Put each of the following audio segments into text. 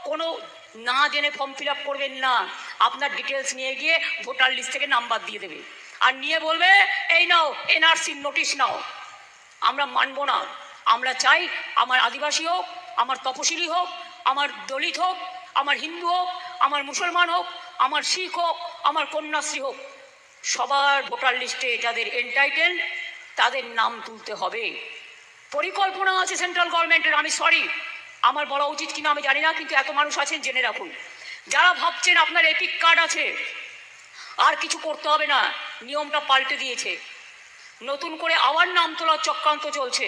কোনো না জেনে ফর্ম ফিল আপ করবেন না। আপনার ডিটেলস নিয়ে গিয়ে ভোটার লিস্ট থেকে নাম্বার দিয়ে দেবে, আর নিয়ে বলবে এই নাও এনআরসির নোটিশ নাও। আমরা মানব না। আমরা চাই আমার আদিবাসী হোক, আমার তপশিলি হোক, আমার দলিত হোক, আমার হিন্দু হোক, আমার মুসলমান হোক, আমার শিখ হোক, আমার কন্যাশ্রী হোক, সবার ভোটার লিস্টে যাদের এন্টাইটেল তাদের নাম তুলতে হবে। পরিকল্পনা আছে সেন্ট্রাল গভর্নমেন্টের। আমি সরি, আমার বলা উচিত কিনা আমি জানি না, কিন্তু এত মানুষ আছেন জেনে রাখুন। যারা ভাবছেন আপনার এপিক কার্ড আছে আর কিছু করতে হবে না, নিয়মটা পাল্টে দিয়েছে। নতুন করে আবার নাম তোলার চক্রান্ত চলছে।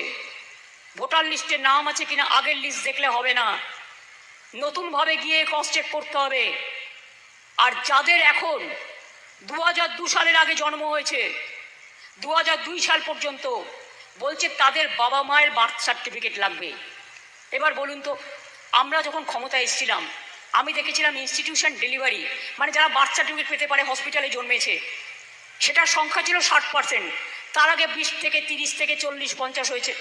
ভোটার লিস্টে নাম আছে কিনা আগের লিস্ট দেখলে হবে না, নতুনভাবে গিয়ে ক্রস চেক করতে হবে। আর যাদের এখন 2002 সালের আগে জন্ম হয়েছে, 2002 সাল পর্যন্ত, বলছে তাদের বাবা মায়ের বার্থ সার্টিফিকেট লাগবে। এবার বলুন তো, আমরা যখন ক্ষমতায় এসেছিলাম আমি দেখেছিলাম ইনস্টিটিউশন ডেলিভারি, মানে যারা বার্থ সার্টিফিকেট পেতে পারে হসপিটালে জন্মেছে, সেটার সংখ্যা ছিল 60%। তার আগে 20 থেকে 30 থেকে 40 50 হয়েছে।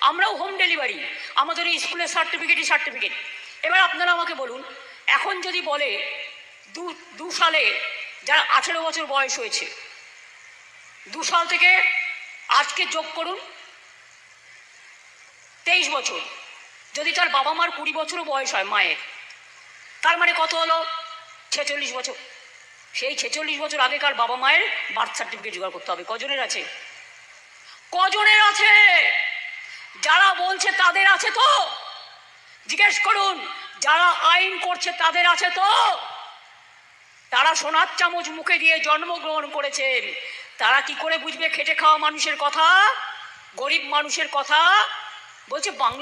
আমরাও হোম ডেলিভারি, আমাদের এই স্কুলের সার্টিফিকেট। এবার আপনারা আমাকে বলুন, এখন যদি বলে 2 সালে যারা 18 বছর বয়স হয়েছে, 2 সাল থেকে আজকে যোগ করুন 23 বছর, যদি তার বাবা মার 20 বছরও বয়স হয় মায়ের, তার মানে কত হলো? 46 বছর। সেই 46 বছর আগেকার বাবা মায়ের বার্থ সার্টিফিকেট জোগাড় করতে হবে। কজনের আছে? কজনের আছে? যারা বলছে তাদের আছে তো? জিজ্ঞেস করুন, যারা আইন করছে তাদের আছে তো? তারা সোনার চামচ মুখে দিয়ে জন্মগ্রহণ করেছেন, তারা কি করে বুঝবে খেটে খাওয়া মানুষের কথা, গরিব মানুষের কথা? বলছে বাংলা